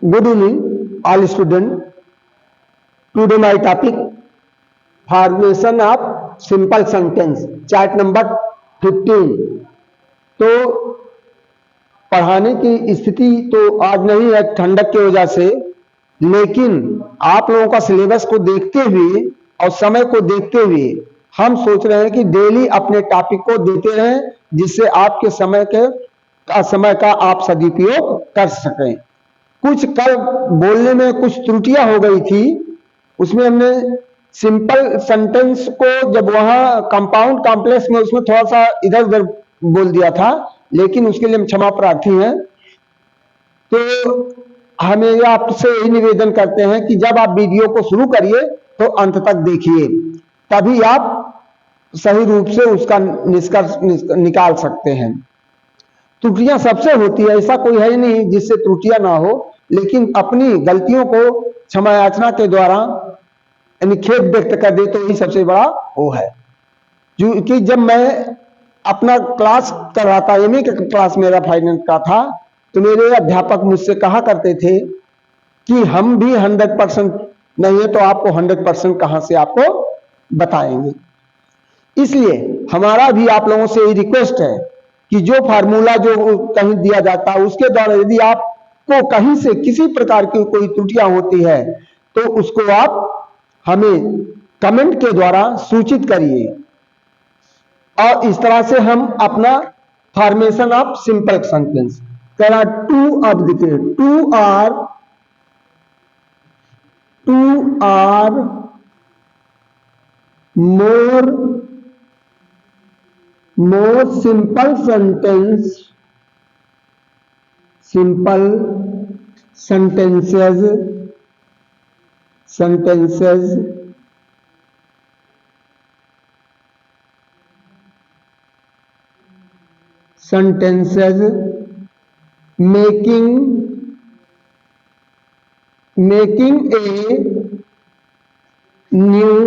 Good evening, all students. Today my topic formation of simple sentence, chart number 15. तो पढ़ाने की स्थिति तो आज नहीं है ठंडक की वजह से, लेकिन आप लोगों का सिलेबस को देखते हुए और समय को देखते हुए हम सोच रहे हैं कि डेली अपने टॉपिक को देते रहें, जिससे आपके समय का आप सदुपयोग कर सकें। कुछ कल बोलने में कुछ त्रुटियां हो गई थी, उसमें हमने सिंपल सेंटेंस को जब वहां कंपाउंड कॉम्प्लेक्स में उसमें थोड़ा सा इधर उधर बोल दिया था, लेकिन उसके लिए हम क्षमा प्रार्थी हैं। तो हमें आपसे यही निवेदन करते हैं कि जब आप वीडियो को शुरू करिए तो अंत तक देखिए, तभी आप सही रूप से उसका निष्कर्ष निकाल सकते हैं। त्रुटियां सबसे होती है, ऐसा कोई है ही नहीं जिससे त्रुटियां ना हो, लेकिन अपनी गलतियों को क्षमा याचना के द्वारा यानी खेद व्यक्त कर दे तो ही सबसे बड़ा वो है। क्योंकि जब मैं अपना क्लास कर रहा था, एमए का क्लास मेरा फाइनेंस का था, तो मेरे अध्यापक मुझसे कहा करते थे कि हम भी 100% नहीं है तो आपको 100% कहां से आपको बताएंगे। इसलिए हमारा भी आप लोगों से ये रिक्वेस्ट है कि जो फार्मूला जो कहीं दिया जाता है उसके द्वारा यदि आपको कहीं से किसी प्रकार की कोई त्रुटियां होती है तो उसको आप हमें कमेंट के द्वारा सूचित करिए, और इस तरह से हम अपना फॉर्मेशन ऑफ सिंपल सेंटेंस करा। टू अब देखिए, two or more simple sentences making a new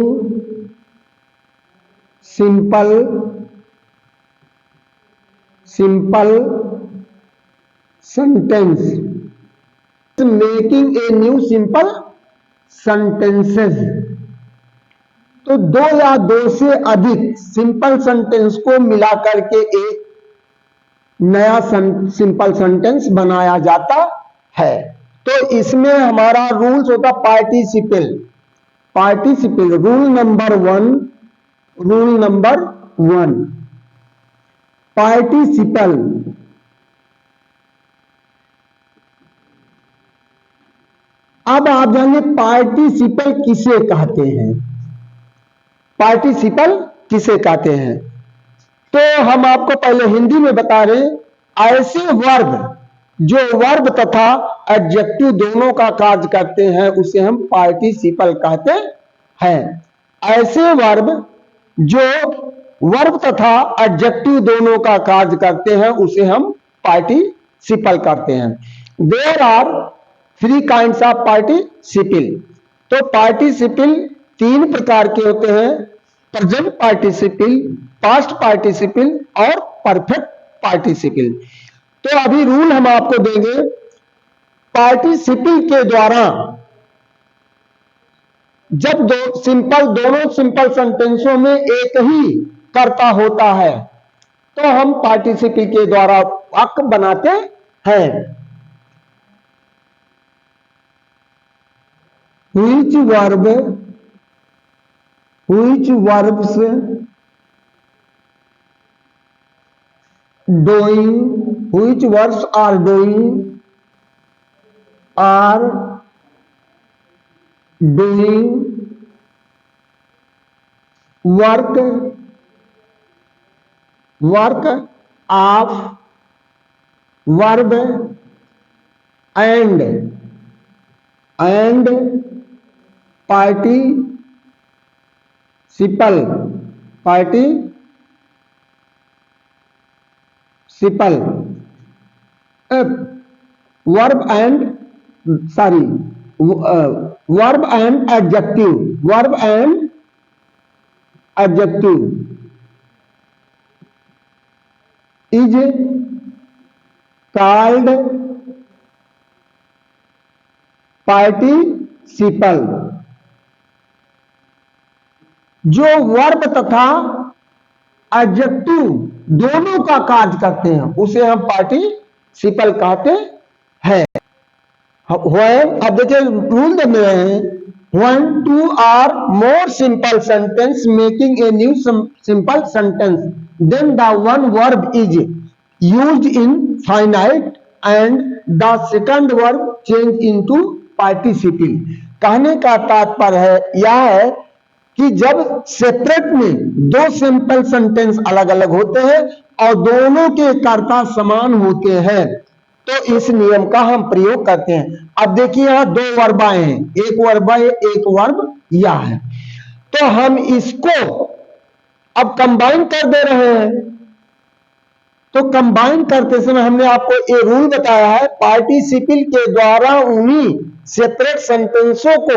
simple sentence, making a new simple sentences. तो दो या दो से अधिक सिंपल सेंटेंस को मिलाकर के एक नया सिंपल सेंटेंस बनाया जाता है। तो इसमें हमारा रूल्स होता participle rule number one participle. अब आप जानिए पार्टिसिपल किसे कहते हैं। पार्टिसिपल किसे कहते हैं तो हम आपको पहले हिंदी में बता रहे, ऐसे वर्ब जो वर्ब तथा एडजेक्टिव दोनों का कार्य करते हैं उसे हम पार्टिसिपल कहते हैं। ऐसे वर्ब जो वर्ब तथा एडजेक्टिव दोनों का कार्य करते हैं उसे हम पार्टिसिपल करते हैं। There are 3 kinds of participle. तो पार्टिसिपल 3 प्रकार के होते हैं, प्रेजेंट पार्टिसिपल, पास्ट पार्टिसिपल और परफेक्ट पार्टिसिपल। तो अभी रूल हम आपको देंगे। पार्टिसिपल के द्वारा जब दोनों सिंपल सेंटेंसों में एक ही कर्ता होता है तो हम पार्टिसिपल के द्वारा वाक्य बनाते हैं। which verbs are doing work of verb and participle verb and adjective is called participle जो वर्ब तथा एडजेक्टिव दोनों का कार्य करते हैं उसे हम पार्टिसिपल कहते हैं। अब देखिए रूल दे रहे हैं, when two or more simple sentence making a new simple sentence, then the one verb is used in finite and the second verb change into participle। कहने का तात्पर्य है यह है कि जब सेपरेट में दो सिंपल सेंटेंस अलग अलग होते हैं और दोनों के कर्ता समान होते हैं तो इस नियम का हम प्रयोग करते हैं। अब देखिए यहां दो वर्ब आए हैं, एक वर्ब है एक वर्ब या है, तो हम इसको अब कंबाइन कर दे रहे हैं। तो कंबाइन करते समय हमने आपको ये रूल बताया है, पार्टिसिपल के द्वारा उन्हीं सेपरेट सेंटेंसों को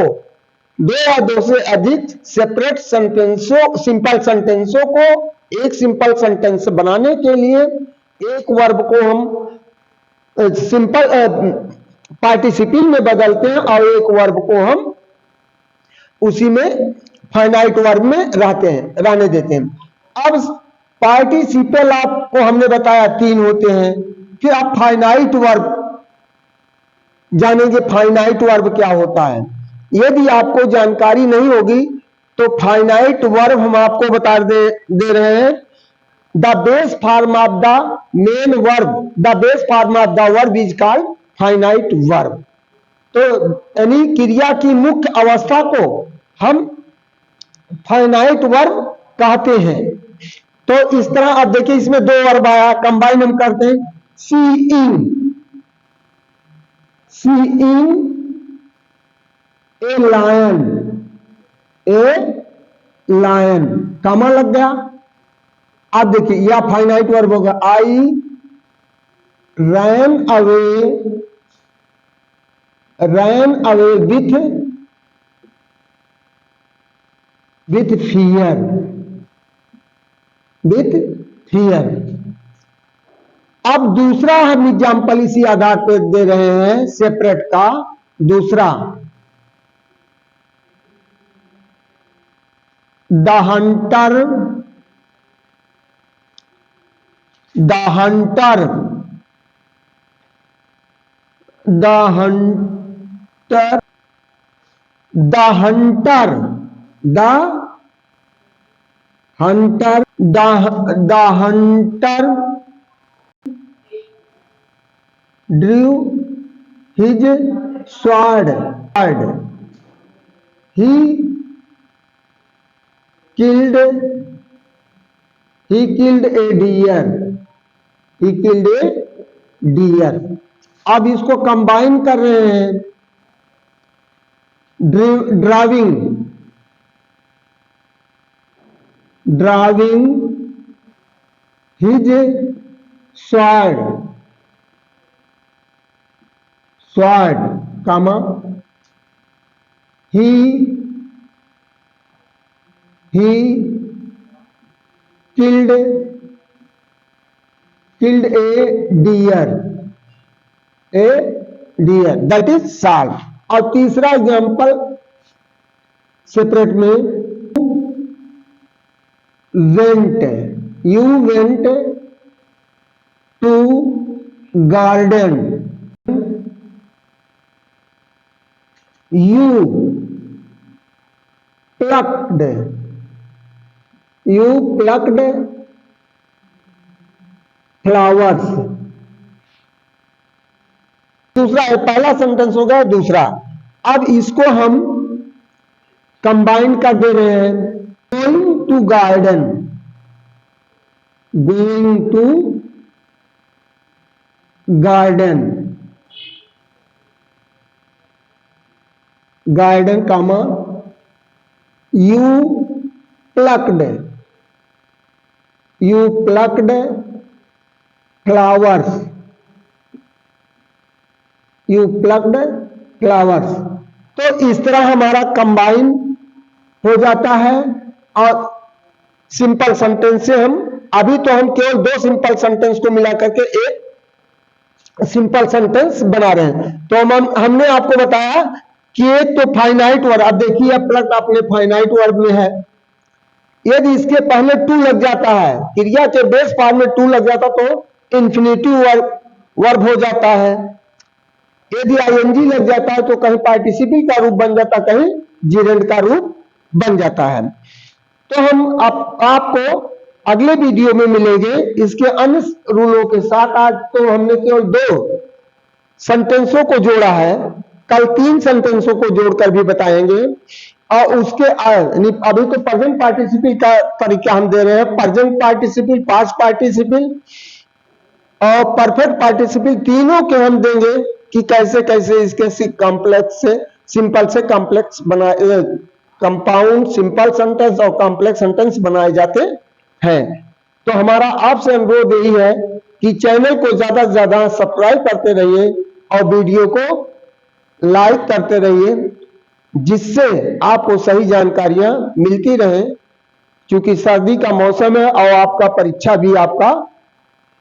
दो या दो से अधिक सेपरेट सेंटेंसों सिंपल सेंटेंसों को एक सिंपल सेंटेंस बनाने के लिए एक वर्ब को हम सिंपल पार्टिसिपल में बदलते हैं और एक वर्ब को हम उसी में फाइनाइट वर्ब में रहने देते हैं। अब पार्टिसिपल आपको हमने बताया तीन होते हैं, फिर आप फाइनाइट वर्ब जानेंगे। फाइनाइट वर्ब क्या होता है, यदि आपको जानकारी नहीं होगी तो फाइनाइट वर्ब हम आपको बता दे रहे हैं। The base form of the main verb, the base form of the verb is called finite verb. तो यानी क्रिया की मुख्य अवस्था को हम फाइनाइट वर्ब कहते हैं। तो इस तरह अब देखिए इसमें दो वर्ब आया, कंबाइन हम करते हैं। सीइंग ए लायन, कमा लग गया। अब देखिए यह फाइनाइट वर्ब होगा। आई रैन अवे विथ फियर। अब दूसरा हम एग्जाम्पल इसी आधार पर दे रहे हैं सेपरेट का दूसरा। The Hunter drew his sword, he killed a deer। अब इसको कंबाइन कर रहे हैं। Driving his sword, comma he killed a deer, that is solved। और तीसरा एग्जांपल सेपरेट में, you went to garden, you plucked flowers। दूसरा पहला सेंटेंस हो गया दूसरा। अब इसको हम कंबाइन कर दे रहे हैं। Going to garden comma you plucked flowers। तो इस तरह हमारा कंबाइन हो जाता है। और सिंपल सेंटेंस से हम अभी तो हम केवल दो सिंपल सेंटेंस को मिला करके एक सिंपल सेंटेंस बना रहे हैं। तो हमने आपको बताया कि एक तो फाइनाइट वर्ब, अब देखिए प्लग अपने फाइनाइट वर्ब में है, यदि इसके पहले टू लग जाता है, क्रिया के बेस फॉर्म में टू लग जाता तो इन्फिनेटिव वर्ब हो जाता है। यदि आईएनजी लग जाता है तो कहीं पार्टिसिपल का रूप बन जाता, कहीं जिरेंड का रूप बन जाता है। तो हम आपको अगले वीडियो में मिलेंगे इसके अन्य रूलों के साथ। आज तो हमने केवल 2 सेंटेंसों को जोड़ा है, कल 3 सेंटेंसों को जोड़कर भी बताएंगे। और उसके अभी तो प्रेजेंट पार्टिसिपल का तरीका हम दे रहे हैं, प्रेजेंट पार्टिसिपल, पास्ट पार्टिसिपल और परफेक्ट पार्टिसिपल, तीनों के हम देंगे कि कैसे कैसे इसके कॉम्प्लेक्स से सिंपल से कॉम्प्लेक्स बनाए, कंपाउंड सिंपल सेंटेंस और कॉम्प्लेक्स सेंटेंस बनाए जाते हैं। तो हमारा आपसे अनुरोध यही है कि चैनल को ज्यादा से ज्यादा सब्सक्राइब करते रहिए और वीडियो को लाइक करते रहिए, जिससे आपको सही जानकारियां मिलती रहे। क्योंकि सर्दी का मौसम है और आपका परीक्षा भी आपका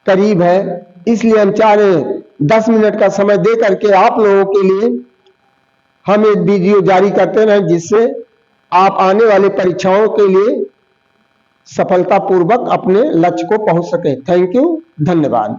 करीब है, इसलिए हम चाह रहे हैं 10 मिनट का समय दे करके आप लोगों के लिए हम एक वीडियो जारी करते रहें, जिससे आप आने वाली परीक्षाओं के लिए सफलतापूर्वक अपने लक्ष्य को पहुंच सके। थैंक यू, धन्यवाद।